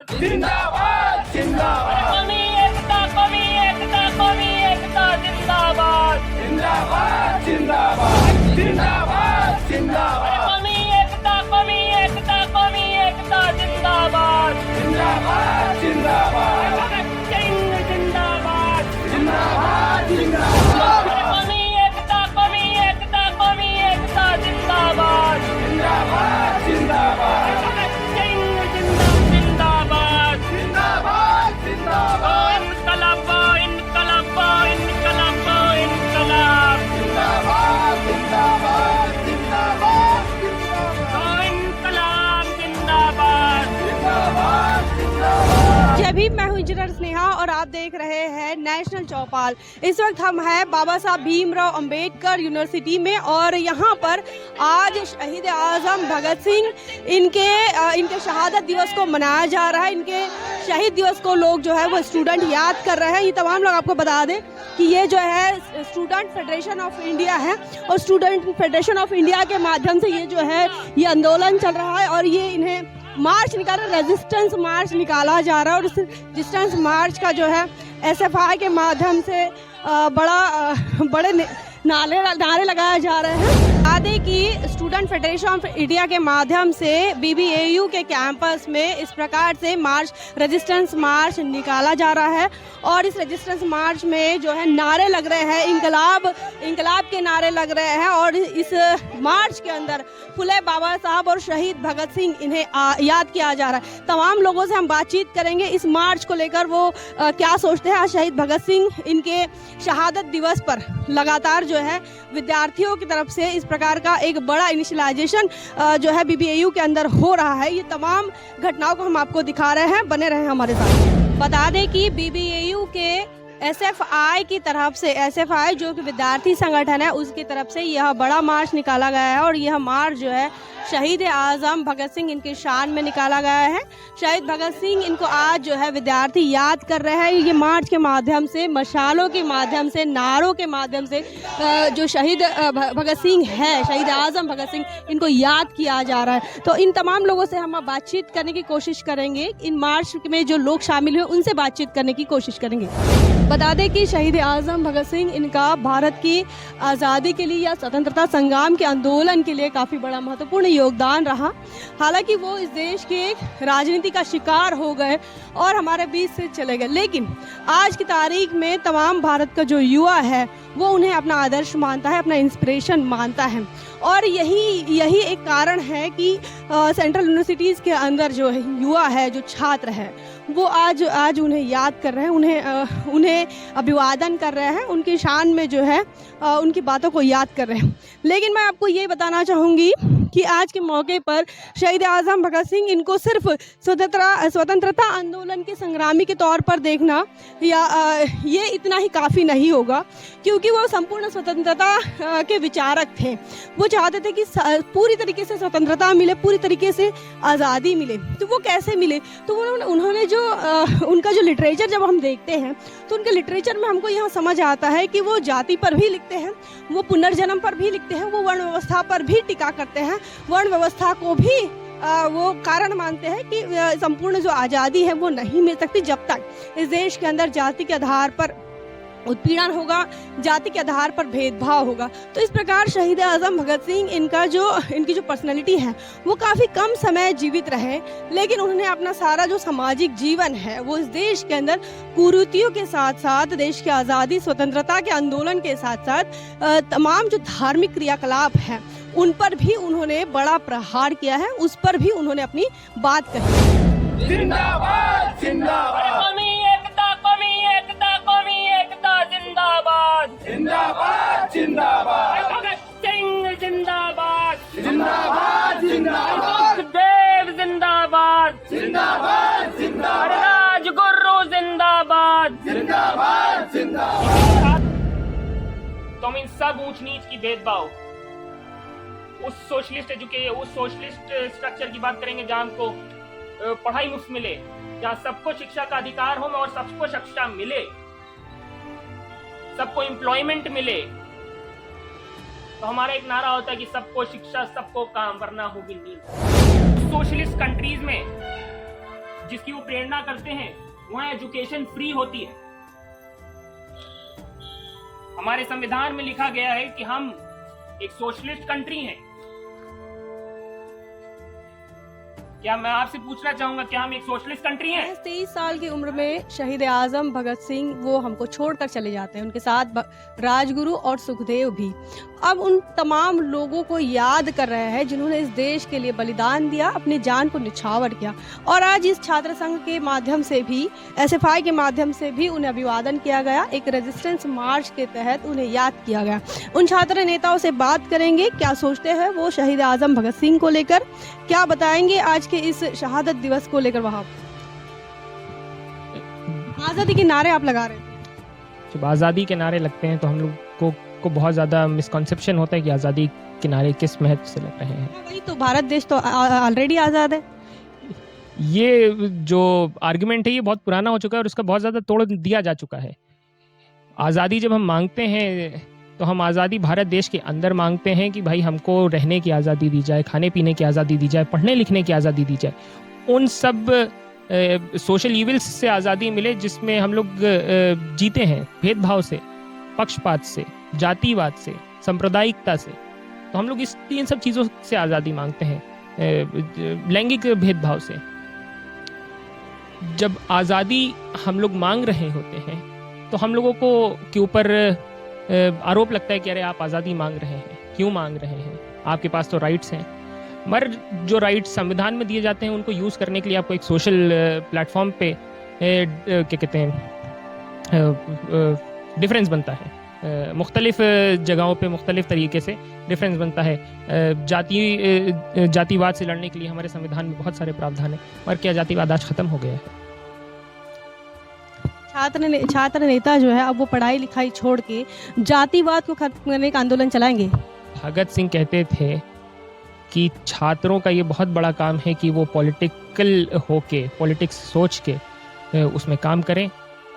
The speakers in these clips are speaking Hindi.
जिंदाबाद जिंदाबाद कौमी एकता जिंदाबाद जिंदाबाद जिंदाबाद जिंदाबाद जिंदाबाद कौमी एकता जिंदाबाद जिंदाबाद जिंदाबाद भगत सिंह जिंदाबाद जिंदाबाद जिंदाबाद कौमी एकता जिंदाबाद जिंदाबाद जिंदाबाद भगत सिंह जिंदाबाद जिंदाबाद जिंदाबाद इनकलाब इनकलाब इनकलाब इनकलाब जिंदाबाद जिंदाबाद जिंदाबाद इनकलाब जिंदाबाद जिंदाबाद जिंदाबाद। जय भीम, मैं हूं इंजीनियर स्नेहा और आप देख रहे हैं नेशनल चौपाल। इस वक्त हम हैं बाबा साहब भीमराव अंबेडकर यूनिवर्सिटी में और यहाँ पर आज शहीद आजम भगत सिंह इनके शहादत दिवस को मनाया जा रहा है। इनके शहीद दिवस को लोग जो है वो स्टूडेंट याद कर रहे हैं। ये तमाम लोग आपको बता दें कि ये जो है स्टूडेंट फेडरेशन ऑफ इंडिया है और स्टूडेंट फेडरेशन ऑफ इंडिया के माध्यम से ये जो है ये आंदोलन चल रहा है और ये इन्हें मार्च निकाला, रेजिस्टेंस मार्च निकाला जा रहा है और उस रेजिस्टेंस मार्च का जो है एसएफआई के माध्यम से बड़े नारे लगाए जा रहे हैं। आदि की स्टूडेंट फेडरेशन ऑफ इंडिया के माध्यम से बीबीएयू के कैंपस में इस प्रकार से मार्च, रेजिस्टेंस मार्च निकाला जा रहा है और इस रेजिस्टेंस मार्च में जो है नारे लग रहे हैं, इंकलाब के नारे लग रहे हैं और इस मार्च के अंदर फुले बाबा साहब और शहीद भगत सिंह इन्हें याद किया जा रहा है। तमाम लोगों से हम बातचीत करेंगे इस मार्च को लेकर, वो क्या सोचते हैं। आज शहीद भगत सिंह इनके शहादत दिवस पर लगातार जो है विद्यार्थियों की तरफ से इस प्रकार का एक बड़ा इनिशियलाइजेशन जो है बीबीएयू के अंदर हो रहा है। ये तमाम घटनाओं को हम आपको दिखा रहे हैं, बने रहे हमारे साथ। बता दें कि बीबीएयू के एसएफआई की तरफ से, एसएफआई जो कि विद्यार्थी संगठन है उसकी तरफ से यह बड़ा मार्च निकाला गया है और यह मार्च जो है शहीद आजम भगत सिंह इनके शान में निकाला गया है। शहीद भगत सिंह इनको आज जो है विद्यार्थी याद कर रहे हैं। ये मार्च के माध्यम से, मशालों के माध्यम से, नारों के माध्यम से जो शहीद भगत सिंह है, शहीद आजम भगत सिंह, इनको याद किया जा रहा है। तो इन तमाम लोगों से हम बातचीत करने की कोशिश करेंगे। इन मार्च में जो लोग शामिल हुए उनसे बातचीत करने की कोशिश करेंगे। बता दें कि शहीद आजम भगत सिंह इनका भारत की आज़ादी के लिए या स्वतंत्रता संग्राम के आंदोलन के लिए काफ़ी बड़ा महत्वपूर्ण योगदान रहा। हालांकि वो इस देश के राजनीति का शिकार हो गए और हमारे बीच से चले गए, लेकिन आज की तारीख में तमाम भारत का जो युवा है वो उन्हें अपना आदर्श मानता है, अपना इंस्पिरेशन मानता है और यही एक कारण है कि सेंट्रल यूनिवर्सिटीज़ के अंदर जो युवा है, जो छात्र है, वो आज उन्हें याद कर रहे हैं, उन्हें अभिवादन कर रहे हैं, उनकी शान में जो है उनकी बातों को याद कर रहे हैं। लेकिन मैं आपको ये बताना चाहूँगी कि आज के मौके पर शहीद आजम भगत सिंह इनको सिर्फ स्वतंत्रता आंदोलन के संग्रामी के तौर पर देखना या ये इतना ही काफ़ी नहीं होगा, क्योंकि वो संपूर्ण स्वतंत्रता के विचारक थे। वो चाहते थे कि पूरी तरीके से स्वतंत्रता मिले, पूरी तरीके से आज़ादी मिले। तो वो कैसे मिले? तो उन्होंने जो उनका जो लिटरेचर जब हम देखते हैं तो उनके लिटरेचर में हमको यहाँ समझ आता है कि वो जाति पर भी लिखते हैं, वो पुनर्जन्म पर भी लिखते हैं, वो वर्ण व्यवस्था पर भी टिका करते हैं, वर्ण व्यवस्था को भी वो कारण मानते हैं कि संपूर्ण जो आज़ादी है वो नहीं मिल सकती जब तक इस देश के अंदर जाति के आधार पर उत्पीड़न होगा, जाति के आधार पर भेदभाव होगा। तो इस प्रकार शहीद आजम भगत सिंह इनकी जो पर्सनैलिटी है वो काफ़ी कम समय जीवित रहे, लेकिन उन्होंने अपना सारा जो सामाजिक जीवन है वो इस देश के अंदर कुरीतियों के साथ साथ, देश की आज़ादी स्वतंत्रता के आंदोलन के साथ साथ तमाम जो धार्मिक क्रियाकलाप हैं उन पर भी उन्होंने बड़ा प्रहार किया है, उस पर भी उन्होंने अपनी बात कही। जिंदाबाद जिंदाबाद कौमी एकता जिंदाबाद जिंदाबाद जिंदाबाद भगत सिंह जिंदाबाद जिंदाबाद जिंदाबाद देव जिंदाबाद जिंदाबाद जिंदाबाद राजगुरु जिंदाबाद जिंदाबाद जिंदाबाद। तुम इन सब ऊंच नीच की भेदभाव, उस सोशलिस्ट स्ट्रक्चर की बात करेंगे जहाँ हमको पढ़ाई मुफ्त मिले, जहाँ सबको शिक्षा का अधिकार हो और सबको शिक्षा मिले, सबको एम्प्लॉयमेंट मिले। तो हमारा एक नारा होता है कि सबको शिक्षा, सबको काम, वरना होगी नींद। सोशलिस्ट कंट्रीज में जिसकी वो प्रेरणा करते हैं, वहाँ एजुकेशन फ्री होती है। हमारे संविधान में लिखा गया है कि हम एक सोशलिस्ट कंट्री हैं। क्या मैं आपसे पूछना चाहूंगा, क्या हम एक सोशलिस्ट कंट्री हैं? 23 साल की उम्र में शहीद आजम भगत सिंह वो हमको छोड़कर चले जाते हैं, उनके साथ राजगुरु और सुखदेव भी। अब उन तमाम लोगों को याद कर रहे हैं जिन्होंने इस देश के लिए बलिदान दिया, अपनी जान को निछावर किया। और आज इस छात्र संघ के माध्यम से भी, SFI के माध्यम से भी उन्हें अभिवादन किया गया, एक रेजिस्टेंस मार्च के तहत उन्हें याद किया गया। उन छात्र नेताओं से बात करेंगे, क्या सोचते हैं वो शहीद आजम भगत सिंह को लेकर, क्या बताएंगे आज के इस शहादत दिवस को लेकर। वहाँ आज़ादी के नारे आप लगा रहे थे। जब आज़ादी के नारे लगते हैं तो हम लोग को बहुत ज़्यादा मिसकॉन्सेप्शन होता है कि आज़ादी के नारे किस महत्व से लग रहे हैं। वही तो, भारत देश तो ऑलरेडी आज़ाद है। ये जो आर्गुमेंट है ये बहुत पुराना हो चुका है और उसका बहुत ज़्यादा तोड़ दिया जा चुका है। आज़ादी जब हम मांगते हैं तो हम आज़ादी भारत देश के अंदर मांगते हैं कि भाई हमको रहने की आज़ादी दी जाए, खाने पीने की आज़ादी दी जाए, पढ़ने लिखने की आज़ादी दी जाए, उन सब सोशल इविल्स से आज़ादी मिले जिसमें हम लोग जीते हैं भेदभाव से, पक्षपात से, जातिवाद से, सांप्रदायिकता से। तो हम लोग इन सब चीज़ों से आज़ादी मांगते हैं, लैंगिक भेदभाव से। जब आज़ादी हम लोग मांग रहे होते हैं तो हम लोगों को के ऊपर आरोप लगता है कि अरे आप आज़ादी मांग रहे हैं, क्यों मांग रहे हैं, आपके पास तो राइट्स हैं। मगर जो राइट्स संविधान में दिए जाते हैं उनको यूज़ करने के लिए आपको एक सोशल प्लेटफॉर्म पे क्या कहते हैं डिफरेंस बनता है, मुख्तलिफ जगहों पे मुख्तलिफ तरीके से डिफरेंस बनता है। जातिवाद से लड़ने के लिए हमारे संविधान में बहुत सारे प्रावधान हैं, और क्या जातिवाद आज ख़त्म हो गया है? छात्र नेता जो है अब वो पढ़ाई लिखाई छोड़ के जातिवाद को खत्म करने का आंदोलन चलाएंगे। भगत सिंह कहते थे कि छात्रों का ये बहुत बड़ा काम है कि वो पॉलिटिकल होके, पॉलिटिक्स सोच के उसमें काम करें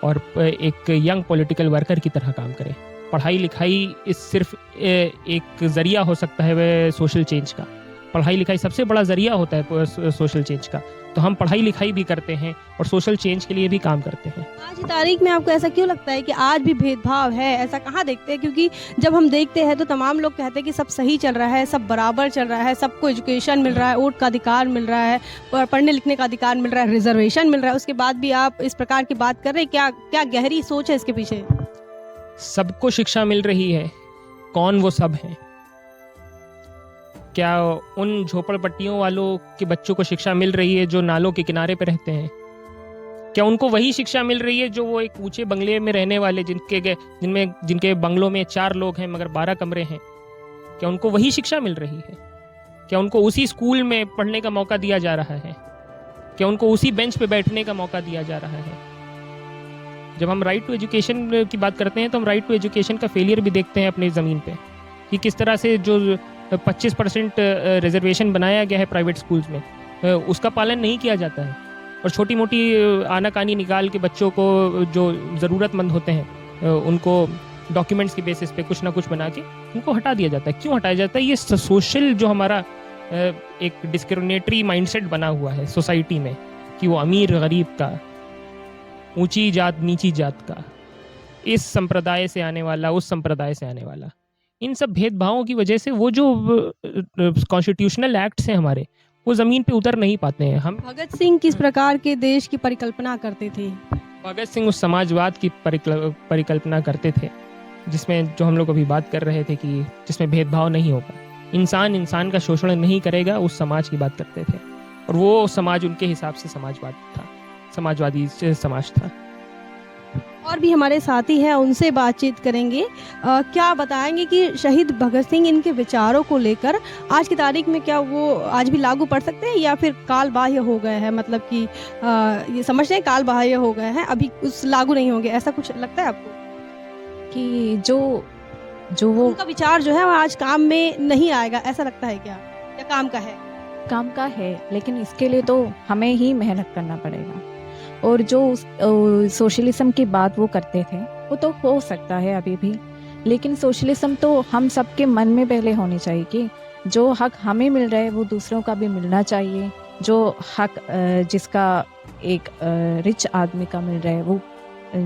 और एक यंग पॉलिटिकल वर्कर की तरह काम करें। पढ़ाई लिखाई सिर्फ एक ज़रिया हो सकता है वह सोशल चेंज का। पढ़ाई लिखाई सबसे बड़ा ज़रिया होता है सोशल चेंज का। तो हम पढ़ाई लिखाई भी करते हैं और सोशल चेंज के लिए भी काम करते हैं। आज की तारीख में आपको ऐसा क्यों लगता है कि आज भी भेदभाव है? ऐसा कहाँ देखते हैं? क्योंकि जब हम देखते हैं तो तमाम लोग कहते हैं कि सब सही चल रहा है, सब बराबर चल रहा है, सबको एजुकेशन मिल रहा है, वोट का अधिकार मिल रहा है, पढ़ने लिखने का अधिकार मिल रहा है, रिजर्वेशन मिल रहा है। उसके बाद भी आप इस प्रकार की बात कर रहे हैं, क्या गहरी सोच है इसके पीछे? सबको शिक्षा मिल रही है, कौन वो सब हैं? क्या उन झोपड़पट्टियों वालों के बच्चों को शिक्षा मिल रही है जो नालों के किनारे पे रहते हैं? क्या उनको वही शिक्षा मिल रही है जो वो एक ऊंचे बंगले में रहने वाले जिनके बंगलों में 4 लोग हैं मगर 12 कमरे हैं? क्या उनको वही शिक्षा मिल रही है? क्या उनको उसी स्कूल में पढ़ने का मौका दिया जा रहा है? क्या उनको उसी बेंच पे बैठने का मौका दिया जा रहा है? जब हम राइट टू एजुकेशन की बात करते हैं तो हम राइट टू एजुकेशन का फेलियर भी देखते हैं अपनी ज़मीन पे, कि किस तरह से जो 25% रिजर्वेशन बनाया गया है प्राइवेट स्कूल्स में, उसका पालन नहीं किया जाता है। और छोटी मोटी आनाकानी निकाल के बच्चों को जो ज़रूरतमंद होते हैं उनको डॉक्यूमेंट्स की बेसिस पे कुछ ना कुछ बना के उनको हटा दिया जाता है। क्यों हटाया जाता है? ये सोशल जो हमारा एक डिस्क्रिमिनेटरी माइंडसेट बना हुआ है सोसाइटी में, कि वो अमीर गरीब का, ऊंची जात नीची जात का, इस संप्रदाय से आने वाला उस संप्रदाय से आने वाला, इन सब भेदभावों की वजह से वो जो कॉन्स्टिट्यूशनल एक्ट्स हैं हमारे, वो ज़मीन पे उतर नहीं पाते हैं। हम भगत सिंह किस प्रकार के देश की परिकल्पना करते थे? भगत सिंह उस समाजवाद की परिकल्पना करते थे जिसमें, जो हम लोग अभी बात कर रहे थे, कि जिसमें भेदभाव नहीं होगा, इंसान का शोषण नहीं करेगा, उस समाज की बात करते थे। और वो समाज उनके हिसाब से समाजवाद था, समाजवादी समाज था। और भी हमारे साथी हैं, उनसे बातचीत करेंगे। क्या बताएंगे कि शहीद भगत सिंह, इनके विचारों को लेकर आज की तारीख में क्या वो आज भी लागू पड़ सकते हैं या फिर काल बाह्य हो गए हैं? मतलब कि ये समझते हैं काल बाह्य हो गए हैं, अभी उस लागू नहीं होंगे, ऐसा कुछ लगता है आपको? कि जो वो उनका विचार जो है वो आज काम में नहीं आएगा, ऐसा लगता है क्या? या काम का है? काम का है, लेकिन इसके लिए तो हमें ही मेहनत करना पड़ेगा। और जो सोशलिज्म की बात वो करते थे वो तो हो सकता है अभी भी, लेकिन सोशलिज्म तो हम सबके मन में पहले होनी चाहिए कि जो हक हमें मिल रहा है वो दूसरों का भी मिलना चाहिए। जो हक जिसका एक रिच आदमी का मिल रहा है, वो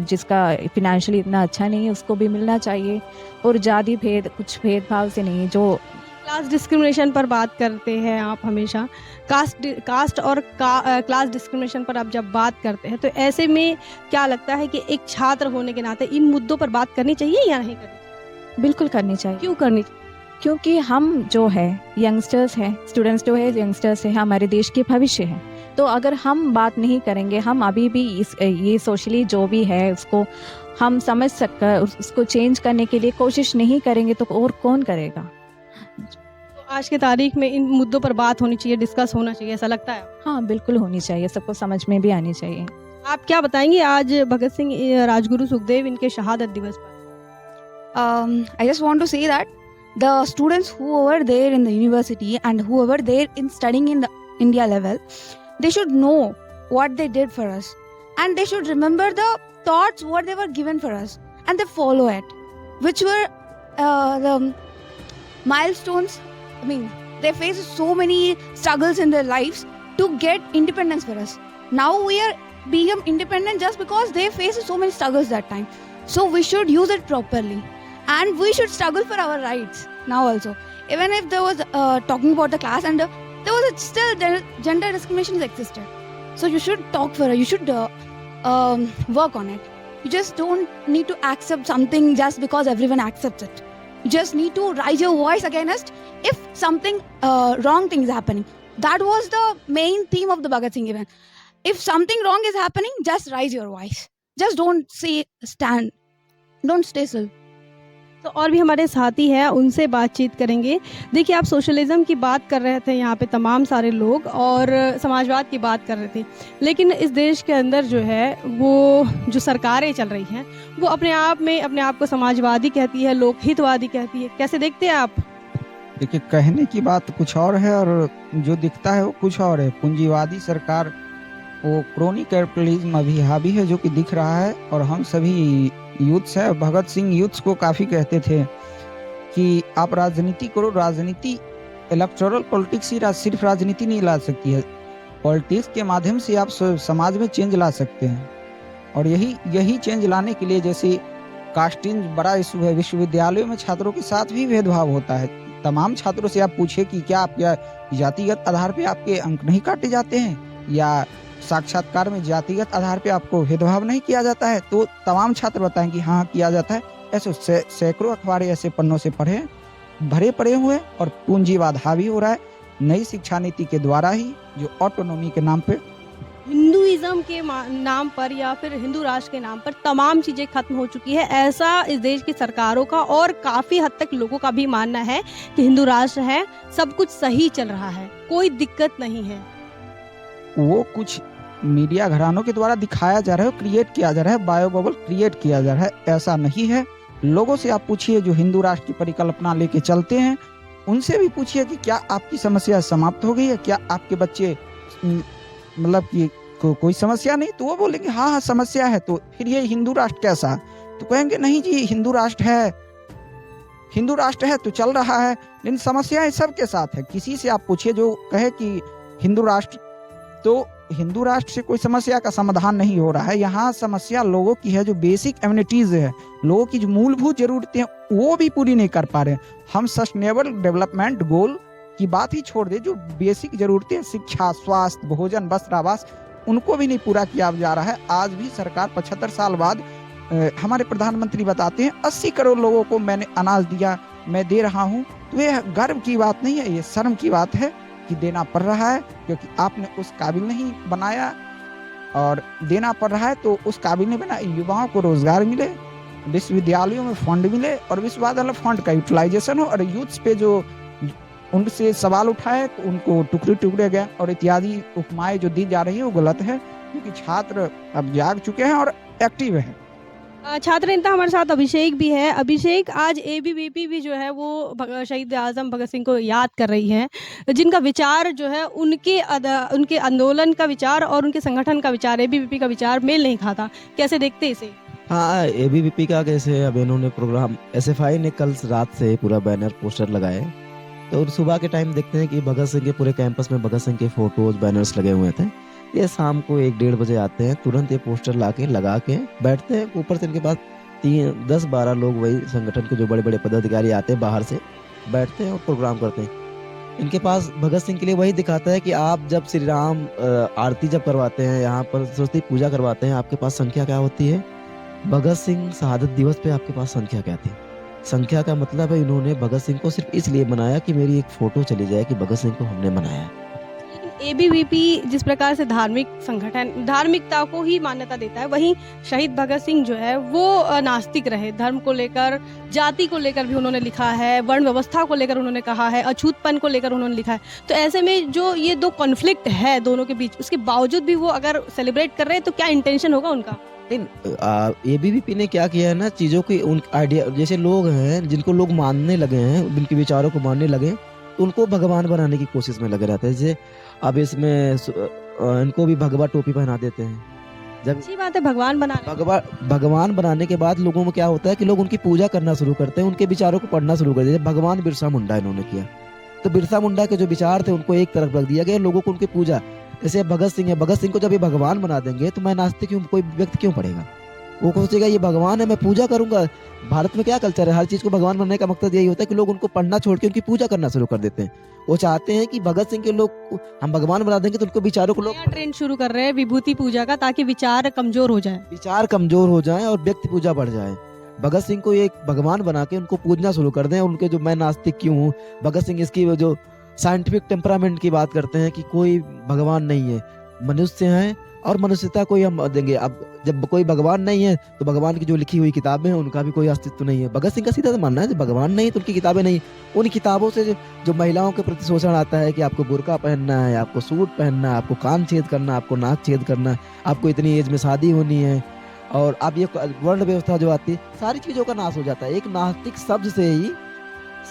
जिसका फिनेंशियली इतना अच्छा नहीं है उसको भी मिलना चाहिए। और जाति भेद, कुछ भेदभाव से नहीं, जो क्लास डिस्क्रिमिनेशन पर बात करते हैं आप हमेशा, कास्ट और क्लास डिस्क्रिमिनेशन पर आप जब बात करते हैं, तो ऐसे में क्या लगता है कि एक छात्र होने के नाते इन मुद्दों पर बात करनी चाहिए या नहीं करनी चाहिए? बिल्कुल करनी चाहिए। क्यों करनी चाहिए? क्योंकि हम जो है यंगस्टर्स हैं, स्टूडेंट्स जो है यंगस्टर्स हैं, हमारे देश के भविष्य हैं। तो अगर हम बात नहीं करेंगे, हम अभी भी ये सोशली जो भी है उसको हम समझ सककर उसको चेंज करने के लिए कोशिश नहीं करेंगे तो और कौन करेगा। तो आज के तारीख में इन मुद्दों पर बात होनी चाहिए, डिस्कस होना चाहिए, ऐसा लगता है? हाँ, बिल्कुल होनी चाहिए, सबको समझ में भी आनी चाहिए। आप क्या बताएंगे आज भगत सिंह राजगुरु सुखदेव इनके शहादत दिवस पर? I just want to say that the students who were there in the university and who were there in studying in the India level, they should know what they did for us, and they should remember the thoughts what they were given for us, and they follow it, which were the milestones. I mean, they faced so many struggles in their lives to get independence for us. Now we are being independent just because they faced so many struggles that time. So we should use it properly, and we should struggle for our rights now also. Even if there was talking about the class, and there was still gender discrimination existed. So you should talk for it. You should work on it. You just don't need to accept something just because everyone accepts it. You just need to raise your voice against if something wrong thing is happening. That was the main theme of the Bhagat Singh event. If something wrong is happening, just raise your voice. Just don't stand. Don't stay still. तो और भी हमारे साथी हैं, उनसे बातचीत करेंगे। देखिए, आप सोशलिज्म की बात कर रहे थे, यहाँ पे तमाम सारे लोग, और समाजवाद की बात कर रहे थे, लेकिन इस देश के अंदर जो है वो जो सरकारें चल रही हैं वो अपने आप को समाजवादी कहती है, लोकहितवादी कहती है। कैसे देखते हैं आप? देखिए, कहने की बात कुछ और है और जो दिखता है वो कुछ और है। पूंजीवादी सरकार, वो क्रोनी कैपिटलिज्म अभी हावी है जो कि दिख रहा है। और हम सभी यूथ्स है, भगत सिंह यूथ्स को काफ़ी कहते थे कि आप राजनीति करो। राजनीति, इलेक्टोरल पॉलिटिक्स ही सिर्फ राजनीति नहीं ला सकती है, पॉलिटिक्स के माध्यम से आप समाज में चेंज ला सकते हैं। और यही चेंज लाने के लिए, जैसे कास्टिंग बड़ा इशू है, विश्वविद्यालयों में छात्रों के साथ भी भेदभाव होता है। तमाम छात्रों से आप पूछे कि क्या जातिगत आधार पे आपके अंक नहीं काटे जाते हैं, या साक्षात्कार में जातिगत आधार पे आपको भेदभाव नहीं किया जाता है? तो तमाम छात्र बताएंगे हाँ किया जाता है। ऐसे सैकड़ों अखबार ऐसे पन्नों से भरे पड़े हुए, और पूंजीवाद हावी हो रहा है नई शिक्षा नीति के द्वारा ही, जो ऑटोनॉमी के नाम पे, हिंदुइज्म के नाम पर या फिर हिंदू राष्ट्र के नाम पर तमाम चीज़ें खत्म हो चुकी है। ऐसा इस देश की सरकारों का और काफ़ी हद तक लोगों का भी मानना है कि हिंदू राष्ट्र है, सब कुछ सही चल रहा है, कोई दिक्कत नहीं है। वो कुछ मीडिया घरानों के द्वारा दिखाया जा रहा है, क्रिएट किया जा रहा है, बायो बबल क्रिएट किया जा रहा है। ऐसा नहीं है। लोगों से आप पूछिए जो हिंदू राष्ट्र की परिकल्पना लेके चलते हैं, उनसे भी पूछिए कि क्या आपकी समस्या समाप्त हो गई है, क्या आपके बच्चे मतलब कि कोई समस्या नहीं? तो वो बोलेंगे हाँ समस्या है। तो फिर ये हिंदू राष्ट्र कैसा? तो कहेंगे नहीं जी, हिंदू राष्ट्र है तो चल रहा है, लेकिन समस्याएं सबके साथ है। किसी से आप पूछिए जो कहे कि हिंदू राष्ट्र, तो हिंदू राष्ट्र से कोई समस्या का समाधान नहीं हो रहा है। यहाँ समस्या लोगों की है, जो बेसिक एमिनिटीज है, लोगों की जो मूलभूत जरूरतें हैं वो भी पूरी नहीं कर पा रहे हैं। हम सस्टेनेबल डेवलपमेंट गोल की बात ही छोड़ दे, जो बेसिक जरूरतें, शिक्षा, स्वास्थ्य, भोजन, वस्त्र, आवास, उनको भी नहीं पूरा किया जा रहा है। आज भी सरकार 75 साल बाद हमारे प्रधानमंत्री बताते हैं 80 करोड़ लोगों को मैंने अनाज दिया, मैं दे रहा हूँ। तो ये गर्व की बात नहीं है, ये शर्म की बात है कि देना पड़ रहा है, क्योंकि आपने उस काबिल नहीं बनाया और देना पड़ रहा है। तो उस काबिल नहीं बना, युवाओं को रोजगार मिले, विश्वविद्यालयों में फंड मिले, और विश्वविद्यालय फंड का यूटिलाइजेशन हो, और यूथ्स पे जो उनसे सवाल उठाए तो उनको टुकड़े गए, और इत्यादि उपमाएं जो दी जा रही है वो गलत है, क्योंकि छात्र अब जाग चुके हैं और एक्टिव हैं। छात्र नेता हमारे साथ अभिषेक भी है। अभिषेक, आज एबीवीपी भी जो है वो शहीद आजम भगत सिंह को याद कर रही है, जिनका विचार जो है उनके आंदोलन का विचार और उनके संगठन का विचार, एबीवीपी का विचार मेल नहीं खाता। कैसे देखते इसे? हाँ, एबीवीपी का कैसे, अब इन्होंने प्रोग्राम, एसएफआई ने कल रात से पूरा बैनर पोस्टर लगाए, तो सुबह के टाइम देखते हैं कि भगत सिंह के पूरे कैंपस में भगत सिंह के फोटोज बैनर्स लगे हुए थे। ये शाम को 1-1:30 बजे आते हैं, तुरंत ये पोस्टर लगा के बैठते हैं। ऊपर से इनके पास 10-12 लोग वही संगठन के जो बड़े बड़े पदाधिकारी आते हैं बाहर से, बैठते हैं और प्रोग्राम करते हैं। इनके पास भगत सिंह के लिए वही दिखाता है कि आप जब श्री राम आरती जब करवाते हैं, यहाँ पर सरस्वती पूजा करवाते हैं, आपके पास संख्या क्या होती है? भगत सिंह शहादत दिवस पे आपके पास संख्या क्या थी? संख्या का मतलब है इन्होंने भगत सिंह को सिर्फ इसलिए बनाया कि मेरी एक फोटो चली जाए कि भगत सिंह को हमने बनाया। एबीवीपी जिस प्रकार से धार्मिक संगठन धार्मिकता को ही मान्यता देता है, वहीं शहीद भगत सिंह जो है वो नास्तिक रहे। धर्म को लेकर, जाति को लेकर भी उन्होंने लिखा है, वर्ण व्यवस्था को लेकर उन्होंने कहा है, अछूतपन को लेकर उन्होंने लिखा है। तो ऐसे में जो ये दो कॉन्फ्लिक्ट है दोनों के बीच, उसके बावजूद भी वो अगर सेलिब्रेट कर रहे हैं तो क्या इंटेंशन होगा उनका? एबीवीपी ने क्या किया है ना, चीजों की उन आइडिया, जैसे लोग हैं जिनको लोग मानने लगे हैं, उनके विचारों को मानने लगे, तो उनको भगवान बनाने की कोशिश में लगे रहते हैं। जैसे अब इसमें इनको भी भगवा टोपी पहना देते हैं। जब अच्छी बात है भगवान भगवान बनाने के बाद लोगों में क्या होता है कि लोग उनकी पूजा करना शुरू करते हैं, उनके विचारों को पढ़ना शुरू कर देते हैं। भगवान बिरसा मुंडा इन्होंने किया, तो बिरसा मुंडा के जो विचार थे उनको एक तरफ रख दिया गया, लोगों को उनकी पूजा। जैसे भगत सिंह है, भगत सिंह को जब ये भगवान बना देंगे तो मैं नास्तिक क्यों, कोई व्यक्ति क्यों पढ़ेगा? वो सोचेगा ये भगवान है, मैं पूजा करूंगा। भारत में क्या कल्चर है, हर चीज को भगवान बनने का मकसद यही होता है कि लोग उनको पढ़ना छोड़ के उनकी पूजा करना शुरू कर देते हैं। वो चाहते हैं कि भगत सिंह के लोग हम भगवान बना देंगे तो उनको विचारों को लोग ट्रेंड शुरू कर रहे हैं विभूति पूजा का, ताकि विचार कमजोर हो जाए, और व्यक्ति पूजा बढ़ जाए। भगत सिंह को एक भगवान बना के उनको पूजना शुरू कर दें। उनके जो मैं नास्तिक क्यों हूँ, भगत सिंह इसकी जो साइंटिफिक टेम्परामेंट की बात करते हैं कि कोई भगवान नहीं है, मनुष्य है और मनुष्यता को ही हम देंगे। अब जब कोई भगवान नहीं है तो भगवान की जो लिखी हुई किताबें हैं उनका भी कोई अस्तित्व नहीं है। भगत सिंह का सीधा मानना है जब भगवान नहीं तो उनकी किताबें नहीं। उन किताबों से जो महिलाओं के प्रति शोषण आता है कि आपको बुर्का पहनना है, आपको सूट पहनना है, आपको कान छेद करना, आपको नाक छेद करना, आपको इतनी एज में शादी होनी है, और अब ये वर्ण व्यवस्था जो आती है, सारी चीजों का नाश हो जाता है। एक नास्तिक शब्द से ही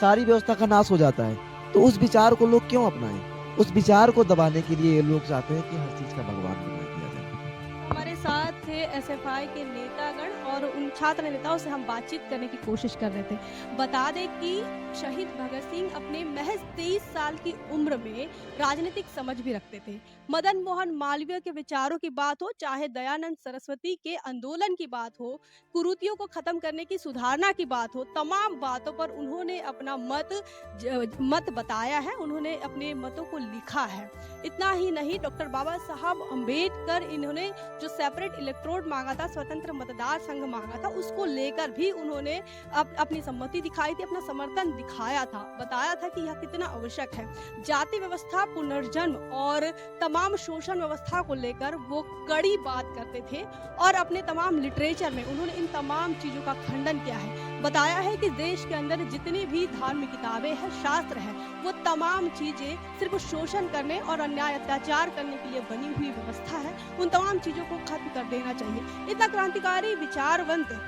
सारी व्यवस्था का नाश हो जाता है। तो उस विचार को लोग क्यों अपनाएं? उस विचार को दबाने के लिए लोग चाहते हैं कि हर चीज का भगवान बना दिया जाए। हमारे साथ थे एसएफआई के नेतागण और उन छात्र नेताओं से हम बातचीत करने की कोशिश कर रहे थे। बता दें कि शहीद भगत सिंह अपने महज 23 साल की उम्र में राजनीतिक समझ भी रखते थे। मदन मोहन मालवीय के विचारों की बात हो, चाहे दयानंद सरस्वती के आंदोलन की बात हो, कुरीतियों को खत्म करने की सुधारना की बात हो, तमाम बातों पर उन्होंने अपना मत बताया है, उन्होंने अपने मतों को लिखा है। इतना ही नहीं, डॉक्टर बाबा साहब अम्बेडकर इन्होंने जो सेपरेट इलेक्ट्रोड मांगा था, स्वतंत्र मतदार संघ मांगा था, उसको लेकर भी उन्होंने अपनी सम्मति दिखाई थी, अपना समर्थन दिखाया था, बताया था कि यह कितना आवश्यक है। जाति व्यवस्था, पुनर्जन्म और तमाम शोषण व्यवस्था को लेकर वो कड़ी बात करते थे और अपने तमाम लिटरेचर में उन्होंने इन तमाम चीजों का खंडन किया है। बताया है कि देश के अंदर जितनी भी धार्मिक किताबें हैं, शास्त्र है, वो तमाम चीजें सिर्फ शोषण करने और अन्याय अत्याचार करने के लिए बनी हुई व्यवस्था है। उन तमाम चीजों को खत्म कर देना चाहिए। इतना क्रांतिकारी विचारवंत,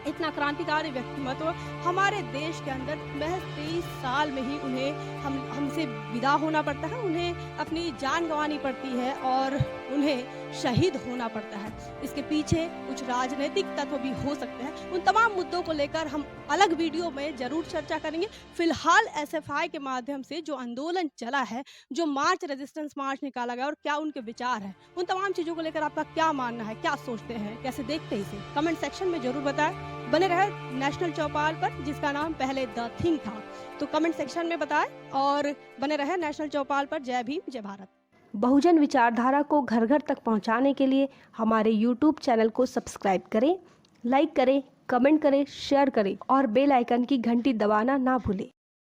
इतना क्रांतिकारी व्यक्तिमत्व हमारे देश के अंदर महज 23 साल में ही उन्हें हमसे विदा होना पड़ता है, उन्हें अपनी जान गंवानी पड़ती है और उन्हें शहीद होना पड़ता है। इसके पीछे कुछ राजनीतिक तत्व भी हो सकते हैं। उन तमाम मुद्दों को लेकर हम अलग वीडियो में जरूर चर्चा करेंगे। फिलहाल एसएफआई के माध्यम से जो आंदोलन चला है, जो मार्च, रेजिस्टेंस मार्च निकाला गया और क्या उनके विचार है, उन तमाम चीजों को लेकर आपका क्या मानना है, क्या सोचते हैं, कैसे देखते हैं इसे, कमेंट सेक्शन में जरूर बताएं। बने रहे नेशनल चौपाल पर, जिसका नाम पहले द थिंग था, तो कमेंट सेक्शन में बताएं और बने रहे नेशनल चौपाल पर। जय भीम, जय भारत। बहुजन विचारधारा को घर घर तक पहुंचाने के लिए हमारे YouTube चैनल को सब्सक्राइब करें, लाइक करें, कमेंट करें, शेयर करें और बेल आइकन की घंटी दबाना ना भूलें।